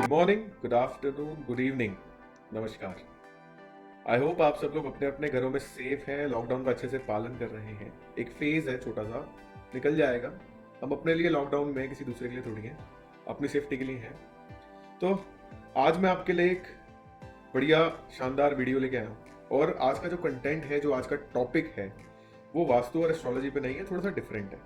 Morning, good afternoon, good evening, नमस्कार। I hope आप सब लोग अपने अपने घरों में सेफ हैं, लॉकडाउन का अच्छे से पालन कर रहे हैं। एक फेज है छोटा सा, निकल जाएगा। हम अपने लिए लॉकडाउन में, किसी दूसरे के लिए थोड़ी हैं, अपनी सेफ्टी के लिए हैं। तो आज मैं आपके लिए एक बढ़िया शानदार वीडियो लेके आया हूँ। और आज का जो कंटेंट है, जो आज का टॉपिक है, वो वास्तु और एस्ट्रोलॉजी पे नहीं है, थोड़ा सा डिफरेंट है।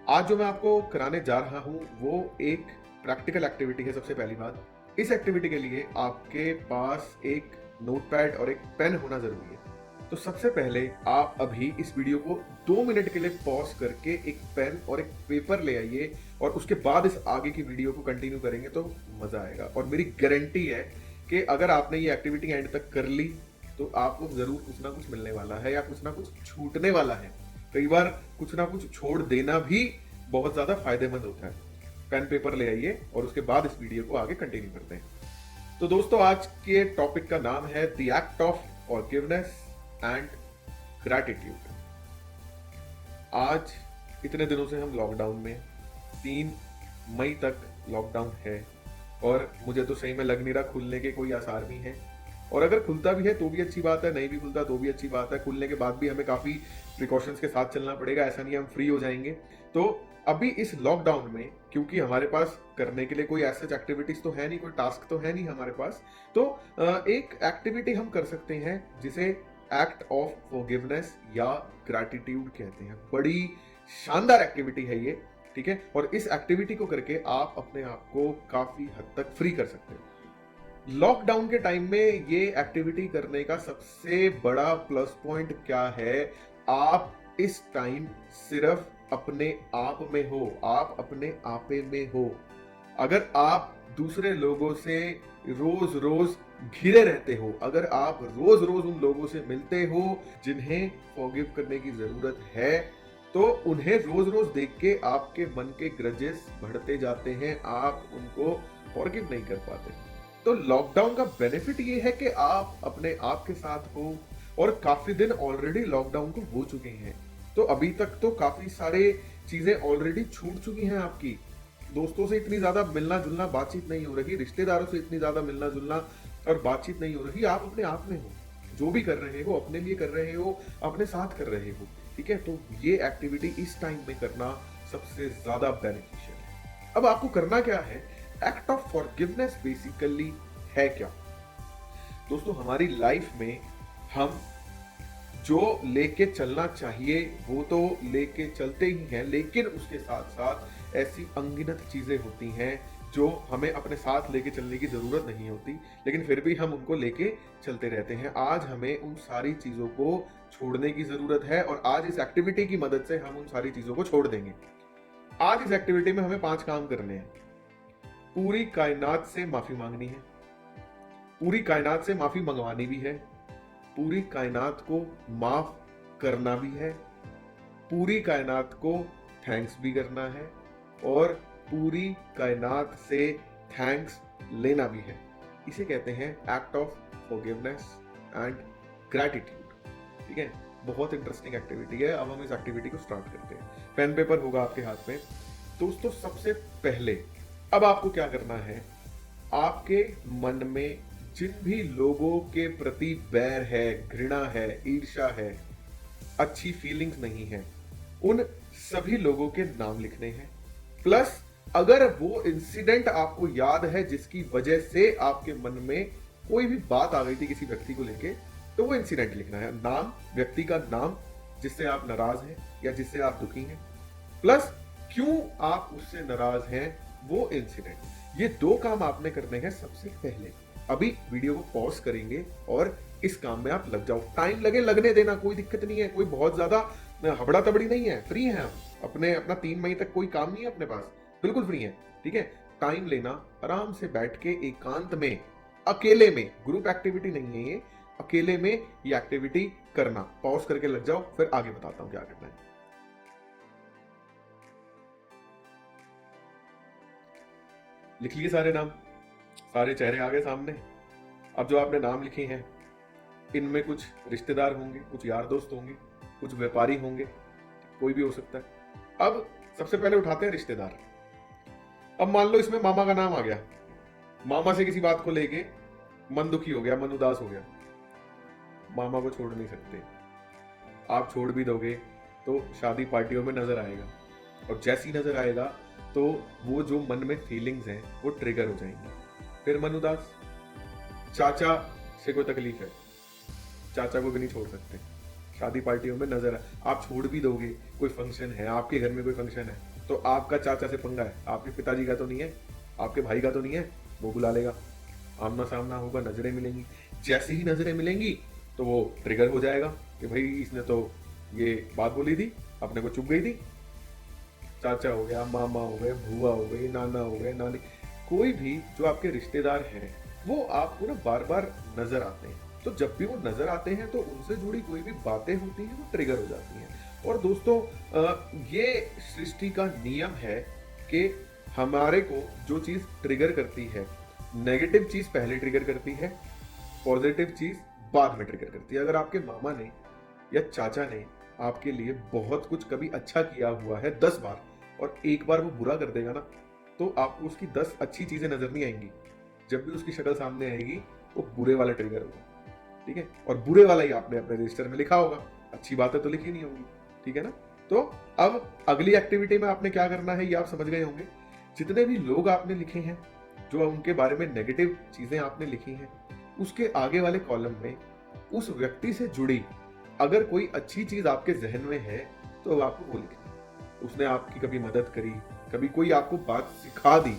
आज जो मैं आपको कराने जा रहा हूं वो एक प्रैक्टिकल एक्टिविटी है। सबसे पहली बात, इस एक्टिविटी के लिए आपके पास एक नोटपैड और एक पेन होना जरूरी है। तो सबसे पहले आप अभी इस वीडियो को 2 मिनट के लिए पॉज करके एक पेन और एक पेपर ले आइए, और उसके बाद इस आगे की वीडियो को कंटिन्यू करेंगे तो मजा आएगा। और मेरी गारंटी है कि अगर आपने ये एक्टिविटी एंड तक कर ली तो आपको जरूर कुछ ना कुछ मिलने वाला है या कुछ ना कुछ छूटने वाला है। कई बार कुछ ना कुछ छोड़ देना भी बहुत ज्यादा फायदेमंद होता है। पेन पेपर ले आइए और उसके बाद इस वीडियो को आगे कंटिन्यू करते हैं। तो दोस्तों, आज के टॉपिक का नाम है the act of forgiveness and gratitude. आज इतने दिनों से हम लॉकडाउन में, 3 मई तक लॉकडाउन है, और मुझे तो सही में लग नहीं रहा खुलने के कोई आसार भी हैं। और अगर खुलता भी है तो भी अच्छी बात है, नहीं भी खुलता तो भी अच्छी बात है। खुलने के बाद भी हमें काफी प्रिकॉशंस के साथ चलना पड़ेगा, ऐसा नहीं हम फ्री हो जाएंगे। तो अभी इस लॉकडाउन में, क्योंकि हमारे पास करने के लिए कोई ऐसा एक्टिविटीज तो है नहीं, कोई टास्क तो है नहीं हमारे पास, तो एक एक्टिविटी हम कर सकते हैं जिसे एक्ट ऑफ फॉरगिवनेस या ग्रैटिट्यूड कहते हैं। बड़ी शानदार एक्टिविटी है ये, ठीक है। और इस एक्टिविटी को करके आप अपने आप को काफी हद तक फ्री कर सकते हैं। लॉकडाउन के टाइम में ये एक्टिविटी करने का सबसे बड़ा प्लस पॉइंट क्या है? आप इस टाइम सिर्फ अपने आप में हो, आप अपने आपे में हो। अगर आप दूसरे लोगों से रोज रोज घिरे रहते हो, अगर आप रोज रोज उन लोगों से मिलते हो जिन्हें फॉरगिव करने की जरूरत है, तो उन्हें रोज रोज देख के आपके मन के ग्रजेस बढ़ते जाते हैं, आप उनको फॉरगिव नहीं कर पाते। तो लॉकडाउन का बेनिफिट ये है कि आप अपने आप के साथ हो, और काफी दिन ऑलरेडी लॉकडाउन को हो चुके हैं। तो अभी तक तो काफी सारे चीजें ऑलरेडी छूट चुकी हैं आपकी। दोस्तों से इतनी ज्यादा मिलना जुलना, बातचीत नहीं हो रही, रिश्तेदारों से इतनी ज्यादा मिलना जुलना और बातचीत नहीं हो रही। आप अपने आप में हो, जो भी कर रहे हो अपने लिए कर रहे हो, अपने साथ कर रहे हो, ठीक है। तो ये एक्टिविटी इस टाइम में करना सबसे ज्यादा बेनिफिशियल है। अब आपको करना क्या है? एक्ट ऑफ फॉरगिवनेस बेसिकली है क्या? दोस्तों, हमारी लाइफ में हम जो लेके चलना चाहिए वो तो लेके चलते ही हैं, लेकिन उसके साथ साथ ऐसी अनगिनत चीजें होती हैं जो हमें अपने साथ लेके चलने की जरूरत नहीं होती, लेकिन फिर भी हम उनको लेके चलते रहते हैं। आज हमें उन सारी चीजों को छोड़ने की जरूरत है, और आज इस एक्टिविटी की मदद से हम उन सारी चीजों को छोड़ देंगे। आज इस एक्टिविटी में हमें 5 काम करने हैं। पूरी कायनात से माफी मांगनी है, पूरी कायनात से माफी मंगवानी भी है, पूरी कायनात को माफ करना भी है, पूरी कायनात को थैंक्स भी करना है, और पूरी कायनात से थैंक्स लेना भी है। इसे कहते हैं act of forgiveness and gratitude, ठीक है। बहुत इंटरेस्टिंग एक्टिविटी है। अब हम इस एक्टिविटी को स्टार्ट करते हैं। पेन पेपर होगा आपके हाथ में। दोस्तों, सबसे पहले अब आपको क्या करना है? आपके मन में जिन भी लोगों के प्रति बैर है, घृणा है, ईर्ष्या है, अच्छी फीलिंग्स नहीं है, उन सभी लोगों के नाम लिखने हैं। प्लस अगर वो इंसिडेंट आपको याद है जिसकी वजह से आपके मन में कोई भी बात आ गई थी किसी व्यक्ति को लेके, तो वो इंसिडेंट लिखना है। नाम, व्यक्ति का नाम जिससे आप नाराज हैं या जिससे आप दुखी हैं, प्लस क्यों आप उससे नाराज हैं, वो इंसिडेंट। ये 2 काम आपने करने हैं सबसे पहले। अभी वीडियो को पॉज करेंगे और इस काम में आप लग जाओ। टाइम लगे लगने देना, कोई दिक्कत नहीं है, कोई बहुत ज्यादा हबड़ा तबड़ी नहीं है, फ्री है हम। अपना 3 मई तक कोई काम नहीं है अपने पास, बिल्कुल फ्री है, ठीक है। टाइम लेना, आराम से बैठ के एकांत में, अकेले में, ग्रुप एक्टिविटी नहीं है ये, अकेले में ये एक्टिविटी करना। पॉज करके लग जाओ, फिर आगे बताता हूं क्या करना है। लिख लिए सारे नाम, सारे चेहरे आ गए सामने। अब जो आपने नाम लिखे हैं, इनमें कुछ रिश्तेदार होंगे, कुछ यार दोस्त होंगे, कुछ व्यापारी होंगे, कोई भी हो सकता है। अब सबसे पहले उठाते हैं रिश्तेदार। अब मान लो इसमें मामा का नाम आ गया, मामा से किसी बात को लेके मन दुखी हो गया, मन उदास हो गया, मामा को छोड़ नहीं सकते। आप छोड़ भी दोगे तो शादी पार्टियों में नजर आएगा, और जैसी नजर आएगा तो वो जो मन में फीलिंग्स हैं वो ट्रिगर हो जाएंगी, फिर मन उदास। चाचा से कोई तकलीफ है, चाचा को भी नहीं छोड़ सकते, शादी पार्टियों में नजर आप छोड़ भी दोगे, कोई फंक्शन है, आपके घर में कोई फंक्शन है, तो आपका चाचा से पंगा है, आपके पिताजी का तो नहीं है, आपके भाई का तो नहीं है, वो बुला लेगा, आमना सामना होगा, नजरें मिलेंगी। जैसे ही नजरें मिलेंगी तो वो ट्रिगर हो जाएगा कि भाई इसने तो ये बात बोली थी, अपने को चुप गई थी। चाचा हो गया, मामा हो गए, बुआ हो गई, नाना हो गए, नानी, कोई भी जो आपके रिश्तेदार हैं वो आपको ना बार बार नजर आते हैं। तो जब भी वो नजर आते हैं तो उनसे जुड़ी कोई भी बातें होती हैं वो ट्रिगर हो जाती हैं। और दोस्तों ये सृष्टि का नियम है कि हमारे को जो चीज ट्रिगर करती है, नेगेटिव चीज पहले ट्रिगर करती है, पॉजिटिव चीज बाद में ट्रिगर करती है। अगर आपके मामा ने या चाचा ने आपके लिए बहुत कुछ कभी अच्छा किया हुआ है 10 बार, और एक बार वो बुरा कर देगा ना, तो आपको उसकी 10 अच्छी चीजें नजर नहीं आएंगी। जब भी उसकी शक्ल सामने आएगी वो बुरे वाला ट्रिगर होगा, ठीक है, और बुरे वाला ही आपने अपने रजिस्टर में लिखा होगा, अच्छी बातें तो लिखी नहीं होंगी, ठीक है ना। तो अब अगली एक्टिविटी में आपने क्या करना है ये आप समझ गए होंगे। जितने भी लोग आपने लिखे हैं, जो उनके बारे में नेगेटिव चीजें आपने लिखी हैं, उसके आगे वाले कॉलम में उस व्यक्ति से जुड़ी अगर कोई अच्छी चीज आपके जहन में है तो आपको वो लिखना। उसने आपकी कभी मदद करी, कभी कोई आपको बात सिखा दी,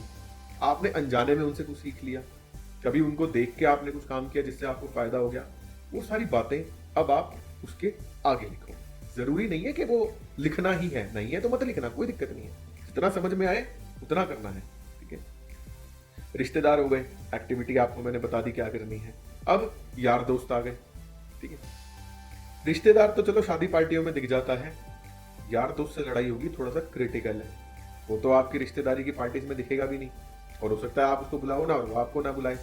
आपने अनजाने में उनसे कुछ सीख लिया, कभी उनको देख के आपने कुछ काम किया जिससे आपको फायदा हो गया, वो सारी बातें अब आप उसके आगे लिखो। जरूरी नहीं है कि वो लिखना ही है, नहीं है तो मत लिखना, कोई दिक्कत नहीं है, जितना समझ में आए उतना करना है, ठीक है। रिश्तेदार हो गए, एक्टिविटी आपको मैंने बता दी क्या करनी है। अब यार दोस्त आ गए, ठीक है। रिश्तेदार तो चलो शादी पार्टियों में दिख जाता है, यार दोस्त से लड़ाई होगी थोड़ा सा क्रिटिकल है। वो तो आपकी रिश्तेदारी की पार्टीज में दिखेगा भी नहीं, और हो सकता है आप उसको बुलाओ ना और वो आपको ना बुलाए,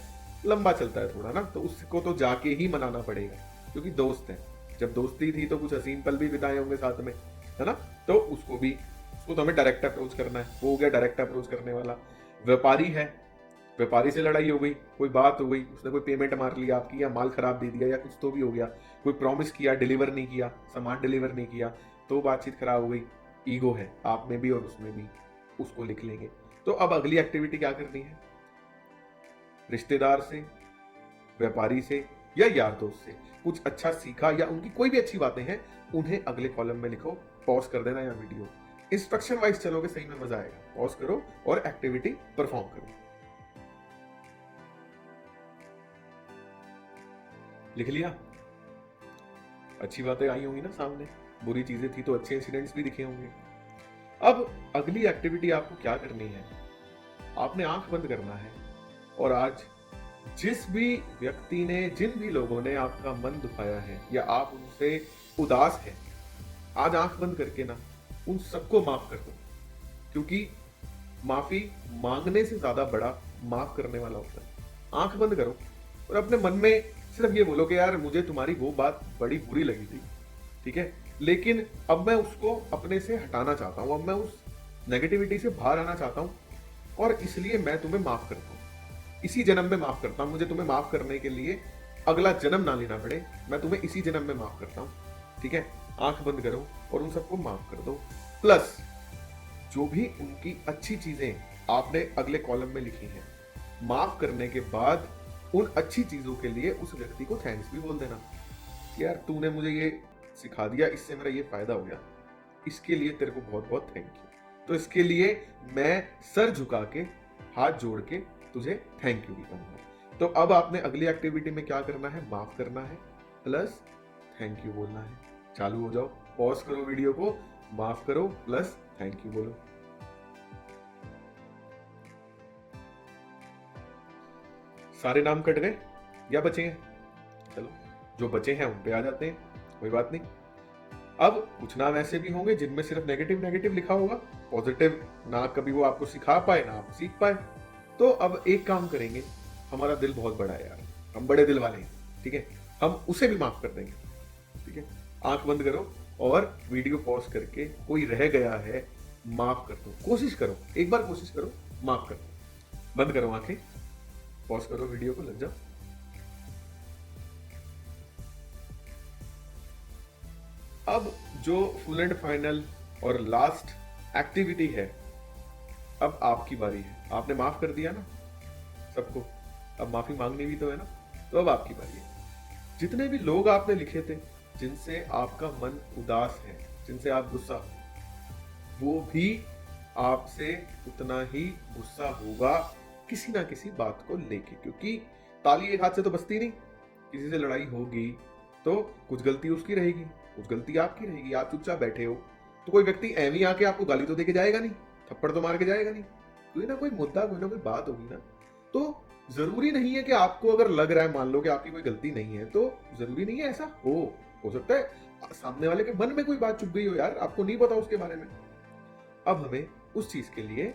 लंबा चलता है थोड़ा ना, तो उसको तो जाके ही मनाना पड़ेगा क्योंकि दोस्त है। जब दोस्ती थी तो कुछ हसीन पल भी बिताए होंगे साथ में, है ना। तो उसको तो हमें डायरेक्ट अप्रोच करना है, वो हो गया डायरेक्ट अप्रोच करने वाला। व्यापारी है, व्यापारी से लड़ाई हो गई, कोई बात हो गई, उसने कोई पेमेंट मार लिया आपकी, या माल खराब दे दिया, या कुछ तो भी हो गया, कोई प्रॉमिस किया डिलीवर नहीं किया, सामान डिलीवर नहीं किया, तो बातचीत खराब हो गई, ईगो है आप में भी और उसमें भी, उसको लिख लेंगे। तो अब अगली एक्टिविटी क्या करनी है, रिश्तेदार से, व्यापारी से या यार दोस्त से कुछ अच्छा सीखा या उनकी कोई भी अच्छी बातें हैं, उन्हें अगले कॉलम में लिखो। पॉज कर देना या वीडियो इंस्ट्रक्शन वाइज चलोगे सही में मजा आएगा। पॉज करो और एक्टिविटी परफॉर्म करो। लिख लिया, अच्छी बातें आई होंगी ना सामने, बुरी चीजें थी तो अच्छे इंसिडेंट्स भी दिखे होंगे। अब अगली एक्टिविटी आपको क्या करनी है, आपने आंख बंद करना है, और आज जिस भी व्यक्ति ने, जिन भी लोगों ने आपका मन दुखाया है या आप उनसे उदास हैं, आज आंख बंद करके ना उन सबको माफ कर दो, क्योंकि माफी मांगने से ज्यादा बड़ा माफ करने वाला होता है। आंख बंद करो और अपने मन में सिर्फ ये बोलो कि यार मुझे तुम्हारी वो बात बड़ी बुरी लगी थी, ठीक है, लेकिन अब मैं उसको अपने से हटाना चाहता हूं, अब मैं उस नेगेटिविटी से बाहर आना चाहता हूं, और इसलिए मैं तुम्हें माफ करता हूं, इसी जन्म में माफ करता हूं, मुझे तुम्हें माफ करने के लिए अगला जन्म ना लेना पड़े, मैं तुम्हें इसी जन्म में माफ करता हूं, ठीक है। आंख बंद करो और उन सबको माफ कर दो। प्लस जो भी उनकी अच्छी चीजें आपने अगले कॉलम में लिखी हैं, माफ करने के बाद उन अच्छी चीजों के लिए उस व्यक्ति को थैंक्स भी बोल देना कि यार तूने मुझे ये सिखा दिया, इससे मेरा ये फायदा हो गया, इसके लिए तेरे को बहुत बहुत थैंक यू। तो इसके लिए मैं सर झुका के, हाथ जोड़ के तुझे थैंक यू भी कहूंगा। तो अब आपने अगली एक्टिविटी में क्या करना है, माफ करना है प्लस थैंक यू बोलना है। चालू हो जाओ, पॉज करो वीडियो को, माफ करो प्लस थैंक यू बोलो। सारे नाम कट गए या बचे हैं? चलो जो बचे हैं उन पे आ जाते हैं, कोई बात नहीं। अब कुछ नाम ऐसे भी होंगे जिनमें सिर्फ नेगेटिव नेगेटिव लिखा होगा, पॉजिटिव ना कभी वो आपको सिखा पाए ना आप सीख पाए। तो अब एक काम करेंगे, हमारा दिल बहुत बड़ा है यार, हम बड़े दिल वाले हैं, ठीक है, हम उसे भी माफ कर देंगे, ठीक है। आंख बंद करो और वीडियो पॉज करके, कोई रह गया है माफ कर दो, कोशिश करो, एक बार कोशिश करो, माफ कर दो। बंद करो आंखें, पॉज करो वीडियो को, लग जाओ। अब जो फुल एंड फाइनल और लास्ट एक्टिविटी है, अब आपकी बारी है। आपने माफ कर दिया ना सबको, अब माफी मांगनी भी तो है ना, तो अब आपकी बारी है। जितने भी लोग आपने लिखे थे जिनसे आपका मन उदास है, जिनसे आप गुस्सा हो, वो भी आपसे उतना ही गुस्सा होगा किसी ना किसी बात को लेके, क्योंकि ताली एक हाथ से तो बजती नहीं। किसी से लड़ाई होगी तो कुछ गलती उसकी रहेगी, कुछ गलती आपकी रहेगी। आप चुपचाप बैठे हो तो कोई व्यक्ति एवं ही आके आपको गाली तो देके जाएगा नहीं, थप्पड़ तो मार के जाएगा नहीं। कोई ना कोई मुद्दा, कोई ना कोई बात होगी ना। तो जरूरी नहीं है कि आपको अगर लग रहा है, मान लो कि आपकी कोई गलती नहीं है, तो जरूरी नहीं है ऐसा हो सकता है सामने वाले के मन में कोई बात चुप गई हो यार, आपको नहीं पता उसके बारे में। अब हमें उस चीज के लिए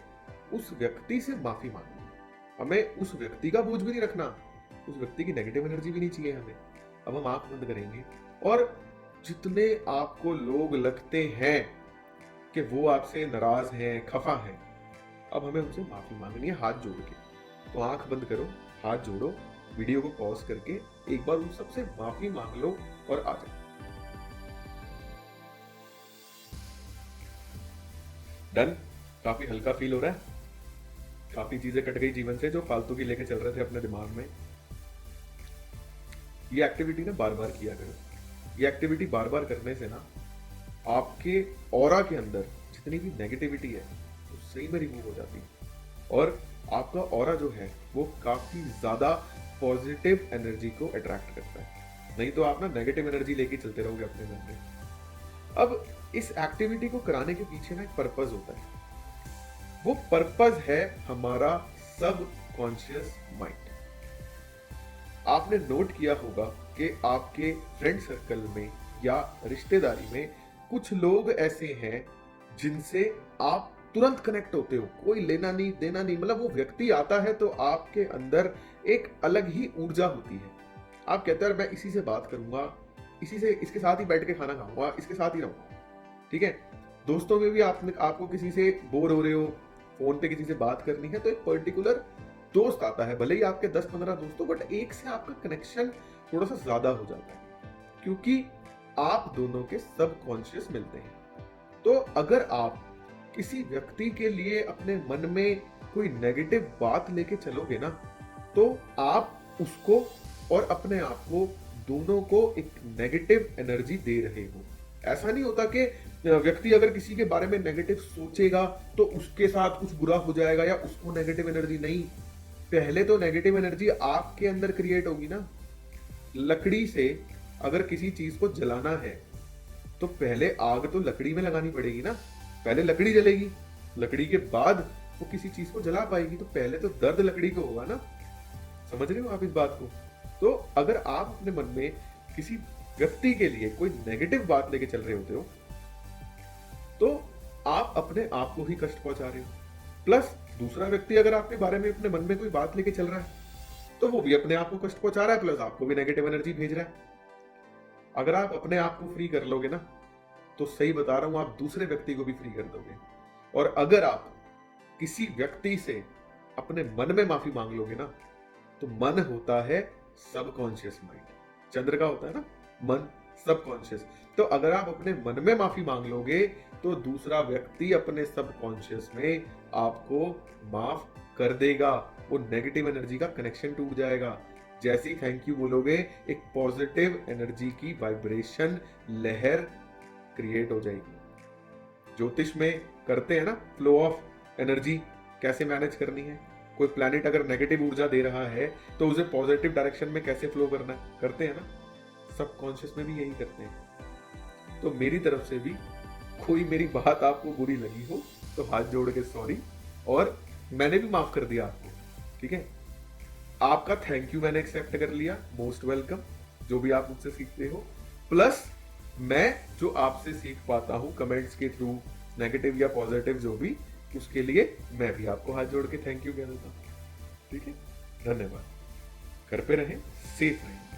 उस व्यक्ति से माफी मांगनी है। हमें उस व्यक्ति का बोझ भी नहीं रखना, उस व्यक्ति की नेगेटिव एनर्जी भी नहीं चाहिए हमें। अब हम आंख बंद करेंगे और जितने आपको लोग लगते हैं कि वो आपसे नाराज हैं, खफा हैं, अब हमें उनसे माफी मांगनी है हाथ जोड़ के। तो आंख बंद करो, हाथ जोड़ो, वीडियो को पॉज करके एक बार उन सबसे माफी मांग लो और आ जाओ। डन। काफी हल्का फील हो रहा है, काफी चीजें कट गई जीवन से जो फालतू की लेके चल रहे थे अपने दिमाग में। ये एक्टिविटी ना बार बार किया करो। ये एक्टिविटी बार बार करने से ना आपके ऑरा के अंदर जितनी भी नेगेटिविटी है वो सही में रिमूव हो जाती है, और आपका ऑरा जो है वो काफी ज्यादा पॉजिटिव एनर्जी को अट्रैक्ट करता है। नहीं तो आप ना नेगेटिव एनर्जी लेके चलते रहोगे अपने मन में। अब इस एक्टिविटी को कराने के पीछे ना एक पर्पस होता है। वो पर्पस है हमारा सब कॉन्शियस माइंड। आपने नोट किया होगा कि आपके फ्रेंड सर्कल में या रिश्तेदारी में कुछ लोग ऐसे हैं जिनसे आप तुरंत कनेक्ट होते हो, कोई लेना नहीं देना नहीं। मतलब वो व्यक्ति आता है तो आपके अंदर एक अलग ही ऊर्जा होती है। आप कहते हैं मैं इसी से बात करूंगा, इसी से, इसके साथ ही बैठ के खाना खाऊंगा, इसके साथ ही रहूंगा। ठीक है, दोस्तों में भी आपको किसी से बोर हो रहे हो, फोन पे किसी से बात करनी है, तो एक पर्टिकुलर दोस्त आता है, भले ही आपके 10-15 दोस्तों, बट एक से आपका कनेक्शन थोड़ा सा ज्यादा हो जाता है क्योंकि आप दोनों के सबकॉन्शियस मिलते हैं। तो अगर आप किसी व्यक्ति के लिए अपने मन में कोई नेगेटिव बात लेके चलोगे ना, तो आप उसको और अपने आप को दोनों को एक नेगेटिव एनर्जी दे रहे हो। ऐसा नहीं होता कि व्यक्ति अगर किसी के बारे में नेगेटिव सोचेगा तो उसके साथ कुछ बुरा हो जाएगा या उसको नेगेटिव एनर्जी, नहीं। पहले तो नेगेटिव एनर्जी आपके अंदर क्रिएट होगी ना। लकड़ी से अगर किसी चीज को जलाना है तो पहले आग तो लकड़ी में लगानी पड़ेगी ना, पहले लकड़ी जलेगी, लकड़ी के बाद वो किसी चीज को जला पाएगी। तो पहले तो दर्द लकड़ी को होगा ना। समझ रहे हो आप इस बात को? तो अगर आप अपने मन में किसी व्यक्ति के लिए कोई नेगेटिव बात लेके चल रहे होते हो तो आप अपने आप को ही कष्ट पहुंचा रहे हो। प्लस दूसरा व्यक्ति अगर आपके बारे में अपने मन में कोई बात लेके चल रहा है तो वो भी अपने आप को कष्ट पहुंचा रहा है, प्लस आपको भी नेगेटिव एनर्जी भेज रहा है। अगर आप अपने आप को फ्री कर लोगे ना, तो सही बता रहा हूं, आप दूसरे व्यक्ति को भी फ्री कर दोगे। और अगर आप किसी व्यक्ति से अपने मन में माफी मांग लोगे ना, तो मन होता है सबकॉन्शियस माइंड, चंद्र का होता है ना मन, सबकॉन्शियस। तो अगर आप अपने मन में माफी मांग लोगे तो दूसरा व्यक्ति अपने सबकॉन्शियस में आपको माफ कर देगा। वो नेगेटिव एनर्जी का कनेक्शन टूट जाएगा। जैसे ही थैंक यू बोलोगे, एक पॉजिटिव एनर्जी की वाइब्रेशन लहर क्रिएट हो जाएगी। ज्योतिष में करते हैं ना फ्लो ऑफ एनर्जी, कैसे मैनेज करनी है। कोई प्लैनेट अगर नेगेटिव ऊर्जा दे रहा है तो उसे पॉजिटिव डायरेक्शन में कैसे फ्लो करना है, करते हैं ना। सबकॉन्शियस में भी यही करते हैं। तो मेरी तरफ से भी कोई मेरी बात आपको बुरी लगी हो तो हाथ जोड़ के सॉरी, और मैंने भी माफ कर दिया आपको। ठीक है, आपका थैंक यू मैंने एक्सेप्ट कर लिया, मोस्ट वेलकम, जो भी आप मुझसे सीखते हो। प्लस मैं जो आपसे सीख पाता हूं कमेंट्स के थ्रू, नेगेटिव या पॉजिटिव जो भी, उसके लिए मैं भी आपको हाथ जोड़ के थैंक यू कह देता हूं। ठीक है, धन्यवाद। घर पे रहें, सेफ रहें।